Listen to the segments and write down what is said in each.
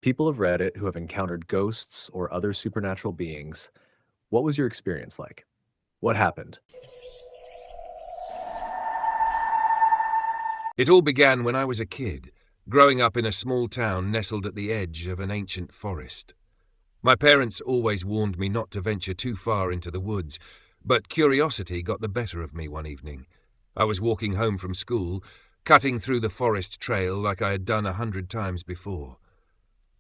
People of Reddit who have encountered ghosts or other supernatural beings, what was your experience like? What happened? It all began when I was a kid, growing up in a small town nestled at the edge of an ancient forest. My parents always warned me not to venture too far into the woods, but curiosity got the better of me one evening. I was walking home from school, cutting through the forest trail like I had done 100 times before.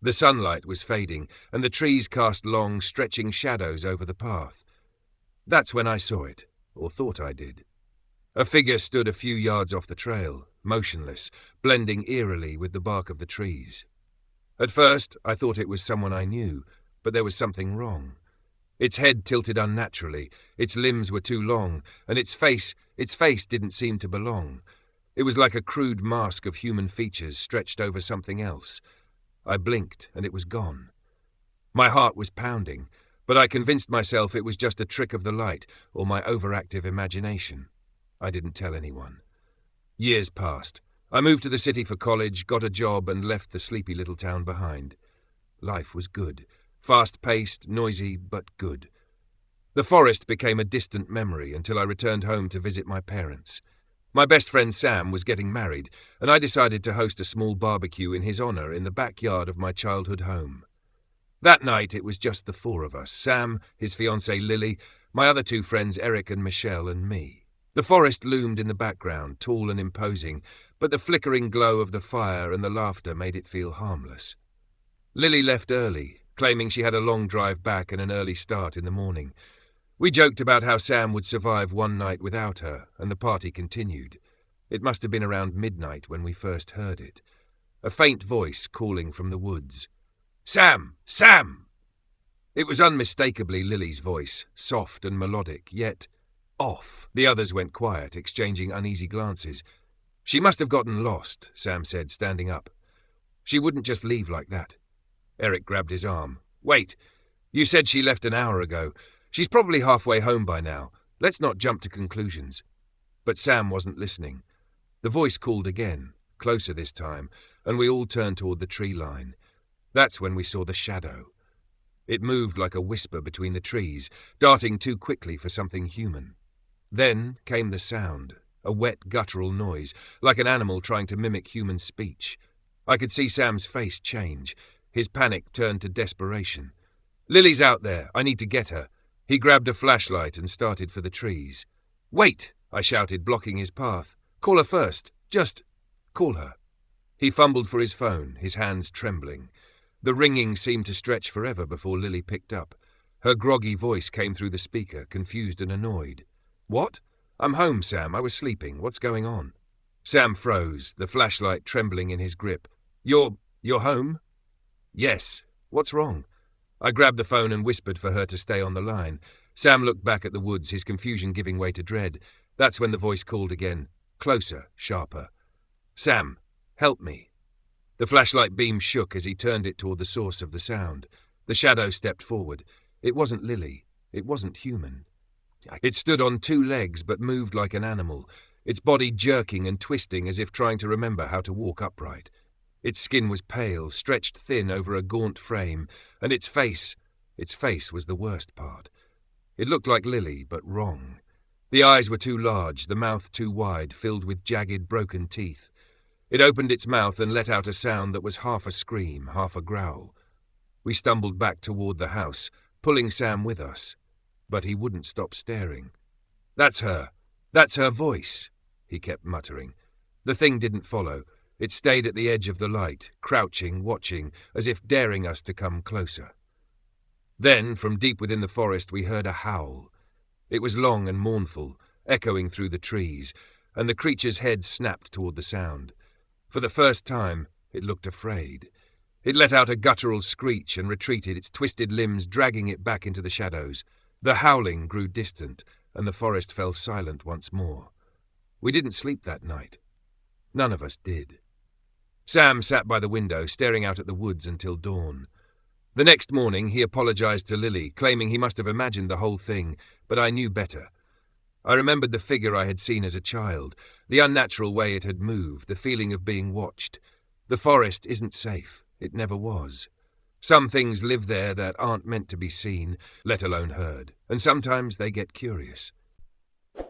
The sunlight was fading, and the trees cast long, stretching shadows over the path. That's when I saw it, or thought I did. A figure stood a few yards off the trail, motionless, blending eerily with the bark of the trees. At first, I thought it was someone I knew, but there was something wrong. Its head tilted unnaturally, its limbs were too long, and its face didn't seem to belong. It was like a crude mask of human features stretched over something else. I blinked, and it was gone. My heart was pounding, but I convinced myself it was just a trick of the light or my overactive imagination. I didn't tell anyone. Years passed. I moved to the city for college, got a job, and left the sleepy little town behind. Life was good. Fast-paced, noisy, but good. The forest became a distant memory until I returned home to visit my parents. My best friend Sam was getting married, and I decided to host a small barbecue in his honor in the backyard of my childhood home. That night it was just the four of us, Sam, his fiancée Lily, my other two friends Eric and Michelle, and me. The forest loomed in the background, tall and imposing, but the flickering glow of the fire and the laughter made it feel harmless. Lily left early, claiming she had a long drive back and an early start in the morning. We joked about how Sam would survive one night without her, and the party continued. It must have been around midnight when we first heard it. A faint voice calling from the woods. "Sam! Sam!" It was unmistakably Lily's voice, soft and melodic, yet off. The others went quiet, exchanging uneasy glances. "She must have gotten lost," Sam said, standing up. "She wouldn't just leave like that." Eric grabbed his arm. "Wait, you said she left an hour ago. She's probably halfway home by now. Let's not jump to conclusions." But Sam wasn't listening. The voice called again, closer this time, and we all turned toward the tree line. That's when we saw the shadow. It moved like a whisper between the trees, darting too quickly for something human. Then came the sound, a wet, guttural noise, like an animal trying to mimic human speech. I could see Sam's face change. His panic turned to desperation. "Lily's out there. I need to get her." He grabbed a flashlight and started for the trees. "Wait!" I shouted, blocking his path. "Call her first. Just call her." He fumbled for his phone, his hands trembling. The ringing seemed to stretch forever before Lily picked up. Her groggy voice came through the speaker, confused and annoyed. "What? I'm home, Sam. I was sleeping. What's going on?" Sam froze, the flashlight trembling in his grip. You're home?" "Yes. What's wrong?" I grabbed the phone and whispered for her to stay on the line. Sam looked back at the woods, his confusion giving way to dread. That's when the voice called again, closer, sharper. "Sam, help me." The flashlight beam shook as he turned it toward the source of the sound. The shadow stepped forward. It wasn't Lily. It wasn't human. It stood on two legs but moved like an animal, its body jerking and twisting as if trying to remember how to walk upright. Its skin was pale, stretched thin over a gaunt frame, and its face was the worst part. It looked like Lily, but wrong. The eyes were too large, the mouth too wide, filled with jagged, broken teeth. It opened its mouth and let out a sound that was half a scream, half a growl. We stumbled back toward the house, pulling Sam with us. But he wouldn't stop staring. That's her voice," he kept muttering. The thing didn't follow. It stayed at the edge of the light, crouching, watching, as if daring us to come closer. Then, from deep within the forest, we heard a howl. It was long and mournful, echoing through the trees, and the creature's head snapped toward the sound. For the first time, it looked afraid. It let out a guttural screech and retreated, its twisted limbs dragging it back into the shadows. The howling grew distant, and the forest fell silent once more. We didn't sleep that night. None of us did. Sam sat by the window, staring out at the woods until dawn. The next morning, he apologized to Lily, claiming he must have imagined the whole thing, but I knew better. I remembered the figure I had seen as a child, the unnatural way it had moved, the feeling of being watched. The forest isn't safe. it never was. Some things live there that aren't meant to be seen, let alone heard, and sometimes they get curious.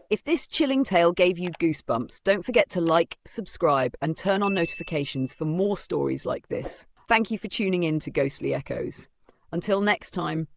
If this chilling tale gave you goosebumps, don't forget to like, subscribe, and turn on notifications for more stories like this. Thank you for tuning in to Ghostly Echoes. Until next time,